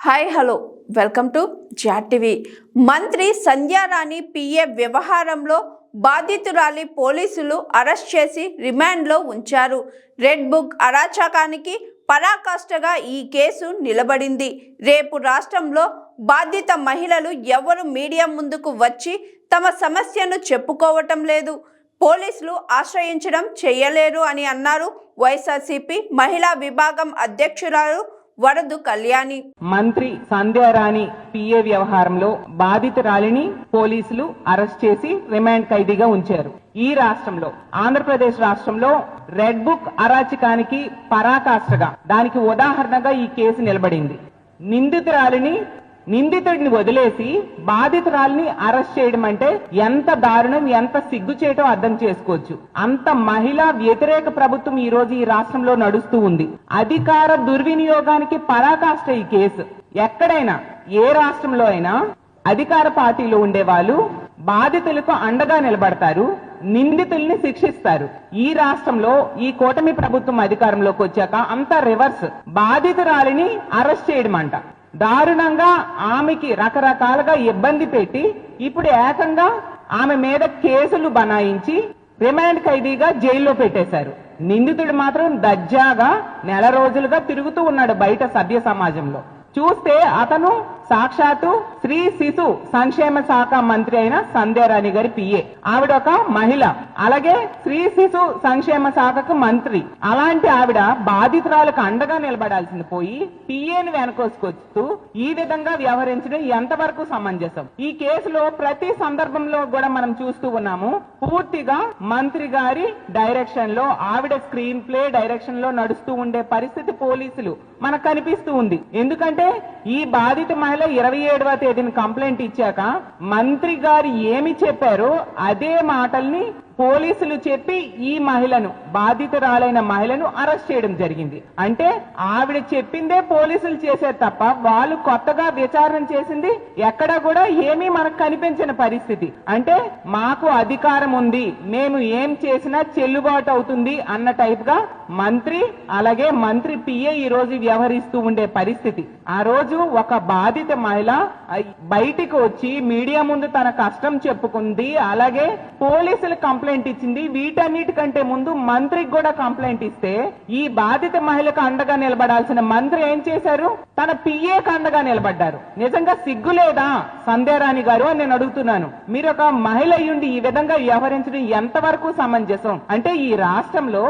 Hi hello welcome to జాట్ TV. మంత్రి Sandhyarani PA వ్యవహారంలో బాధితురాలి పోలీసులు అరెస్ట్ చేసి రిమాండ్లో ఉంచారు. రెడ్ బుక్ అరాచకానికి పరాకాష్ఠగా ఈ కేసు నిలబడింది. రేపు రాష్ట్రంలో బాధిత మహిళలు ఎవరు మీడియా ముందుకు వచ్చి తమ సమస్యను చెప్పుకోవటం లేదు, పోలీసులు ఆశ్రయించడం చేయలేరు అని అన్నారు వైఎస్ఆర్సీపీ మహిళా విభాగం అధ్యక్షురాలు వరదు కళ్యాణి. మంత్రి సంధ్యారాణి పిఏ వ్యవహారంలో బాధితురాలిని పోలీసులు అరెస్ట్ చేసి రిమాండ్ ఖైదీగా ఉంచారు. ఈ రాష్ట్రంలో ఆంధ్రప్రదేశ్ రాష్ట్రంలో రెడ్ బుక్ అరాచకానికి పరాకాష్ఠగా దానికి ఉదాహరణగా ఈ కేసు నిలబడింది. నిందితుడిని వదిలేసి బాధితురాలిని అరెస్ట్ చేయడం అంటే ఎంత దారుణం, ఎంత సిగ్గు చేయటం అర్థం చేసుకోవచ్చు. అంత మహిళా వ్యతిరేక ప్రభుత్వం ఈ రోజు ఈ రాష్ట్రంలో నడుస్తూ ఉంది. అధికార దుర్వినియోగానికి పరాకాష్ఠ ఈ కేసు. ఎక్కడైనా ఏ రాష్ట్రంలో అయినా అధికార పార్టీలో ఉండే వాళ్ళు బాధితులకు అండగా నిలబడతారు, నిందితుల్ని శిక్షిస్తారు. ఈ రాష్ట్రంలో ఈ కూటమి ప్రభుత్వం అధికారంలోకి వచ్చాక అంతా రివర్స్. బాధితురాలిని అరెస్ట్ చేయడం అంట, దారుణంగా ఆమెకి రకరకాలుగా ఇబ్బంది పెట్టి ఇప్పుడు ఏకంగా ఆమె మీద కేసులు బనాయించి రిమాండ్ ఖైదీగా జైల్లో పెట్టేశారు. నిందితుడు మాత్రం దర్జాగా నెల రోజులుగా తిరుగుతూ ఉన్నాడు బయట సభ్య సమాజంలో. చూస్తే అతను సాక్షాత్తు స్త్రీ శిశు సంక్షేమ శాఖ మంత్రి అయిన సంధ్యారాణి గారి పిఏ. ఆవిడ ఒక మహిళ, అలాగే స్త్రీ శిశు సంక్షేమ శాఖకు మంత్రి. అలాంటి ఆవిడ బాధితురాలకు అండగా నిలబడాల్సింది పోయి పిఏని వెనకోసుకొస్తూ ఈ విధంగా వ్యవహరించడం ఎంతవరకు సమంజసం? ఈ కేసులో ప్రతి సందర్భంలో కూడా మనం చూస్తూ ఉన్నాము, పూర్తిగా మంత్రి గారి డైరెక్షన్ లో, ఆవిడ స్క్రీన్ ప్లే డైరెక్షన్ లో నడుస్తూ ఉండే పరిస్థితి పోలీసులు మనకు కనిపిస్తూ ఉంది. ఎందుకంటే ఈ బాధిత మహిళ 27వ తేదీన కంప్లైంట్ ఇచ్చాక మంత్రి గారు ఏమి చెప్పారో అదే మాటల్ని పోలీసులు చెప్పి ఈ మహిళను, బాధితురాలైన మహిళను అరెస్ట్ చేయడం జరిగింది. అంటే ఆవిడ చెప్పిందే పోలీసులు చేశారు తప్ప వాళ్ళు కొత్తగా విచారణ చేసింది ఎక్కడా కూడా ఏమీ మనకు కనిపించిన పరిస్థితి. అంటే మాకు అధికారం ఉంది, మేము ఏం చేసినా చెల్లుబాటు అవుతుంది అన్న టైప్ గా మంత్రి అలాగే మంత్రి పిఏ ఈ రోజు వ్యవహరిస్తూ ఉండే పరిస్థితి. ఆ రోజు ఒక బాధిత మహిళ బయటికి వచ్చి మీడియా ముందు తన కష్టం చెప్పుకుంది, అలాగే పోలీసులు కంప్లైంట్ ఇచ్చింది. వీటన్నిటికంటే ముందు మంత్రికి కూడా కంప్లైంట్ ఇస్తే ఈ బాధిత మహిళకు అండగా నిలబడాల్సిన మంత్రి ఏం చేశారు? తన పిఏకు అండగా నిలబడ్డారు. నిజంగా సిగ్గు లేదా సంధ్యారాణి గారు అని నేను అడుగుతున్నాను. మీరు ఒక మహిళ అయ్యుండి ఈ విధంగా వ్యవహరించడం ఎంతవరకు సమంజసం? అంటే ఈ రాష్ట్రంలో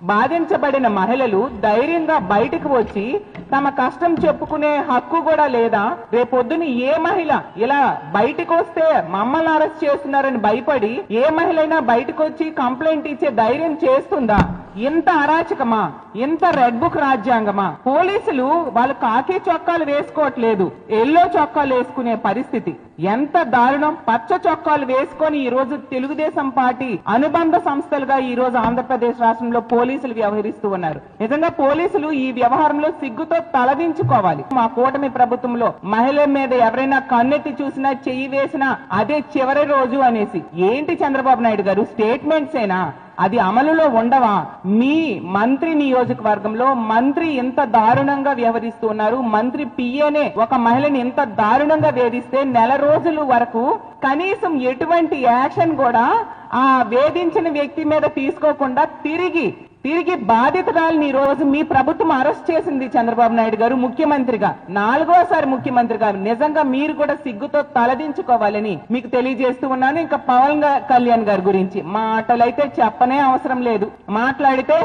బాధించబడిన మహిళలు ధైర్యంగా బయటకు వచ్చి తమ కష్టం చెప్పుకునే హక్కు కూడా లేదా? రేపొద్దున ఏ మహిళ ఇలా బయటకు వస్తే మమ్మల్ని అరెస్ట్ చేస్తున్నారని భయపడి ఏ మహిళ బయటకు వచ్చి కంప్లైంట్ ఇచ్చే ధైర్యం చేస్తుందా? ఇంత అరాచకమా, ఇంత రెడ్ బుక్ రాజ్యాంగమా? పోలీసులు వాళ్ళు కాకి చొక్కాలు వేసుకోవట్లేదు, ఎల్లో చొక్కాలు వేసుకునే పరిస్థితి. ఎంత దారుణం! పచ్చ చొక్కాలు వేసుకొని ఈ రోజు తెలుగుదేశం పార్టీ అనుబంధ సంస్థలుగా ఈ రోజు ఆంధ్రప్రదేశ్ రాష్ట్రంలో పోలీసులు వ్యవహరిస్తూ ఉన్నారు. నిజంగా పోలీసులు ఈ వ్యవహారంలో సిగ్గుతో తలదించుకోవాలి. మా కూటమి ప్రభుత్వంలో మహిళల మీద ఎవరైనా కన్నెత్తి చూసినా, చెయ్యి వేసినా అదే చివరి రోజు అనేసి. ఏంటి చంద్రబాబు నాయుడు గారు స్టేట్మెంట్స్ ఏనా? అది అమలులో ఉండవా? మీ మంత్రి నియోజకవర్గంలో మంత్రి ఎంత దారుణంగా వ్యవహరిస్తూ ఉన్నారు. మంత్రి పిఏనే ఒక మహిళని ఎంత దారుణంగా వేధిస్తే నెల రోజుల వరకు కనీసం ఎటువంటి యాక్షన్ కూడా ఆ వేధించిన వ్యక్తి మీద తీసుకోకుండా తిరిగి బాధితురాలని ఈ రోజు మీ ప్రభుత్వం అరెస్ట్ చేసింది. చంద్రబాబు నాయుడు గారు ముఖ్యమంత్రిగా, 4వసారి ముఖ్యమంత్రిగా. నిజంగా మీరు కూడా సిగ్గుతో తలదించుకోవాలని మీకు తెలియజేస్తూ ఉన్నాను. ఇంకా పవన్ కళ్యాణ్ గారి గురించి మాటలైతే చెప్పనే అవసరం లేదు. మాట్లాడితే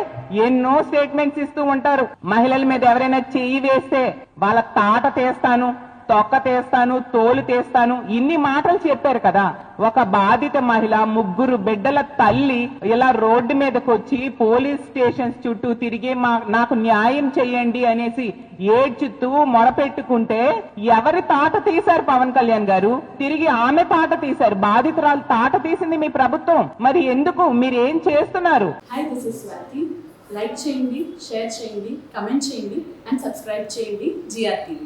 ఎన్నో స్టేట్మెంట్స్ ఇస్తూ ఉంటారు. మహిళల మీద ఎవరైనా చెయ్యి వేస్తే వాళ్ళ తాట తీస్తాను, తొక్క తీస్తాను, తోలు తీస్తాను, ఇన్ని మాటలు చెప్పారు కదా. ఒక బాధిత మహిళ, 3 బిడ్డల తల్లి ఇలా రోడ్డు మీదకి వచ్చి పోలీస్ స్టేషన్స్ చుట్టూ తిరిగి నాకు న్యాయం చెయ్యండి అనేసి ఏడ్చుతూ మొరపెట్టుకుంటే ఎవరి తాట తీశారు పవన్ కళ్యాణ్ గారు? తిరిగి ఆమె తాట తీశారు. బాధితురాలు తాట తీసింది మీ ప్రభుత్వం. మరి ఎందుకు మీరు ఏం చేస్తున్నారు? లైక్ చేయండి, షేర్ చేయండి, కమెంట్ చేయండి అండ్ సబ్స్క్రైబ్ చేయండి GR టీవీ.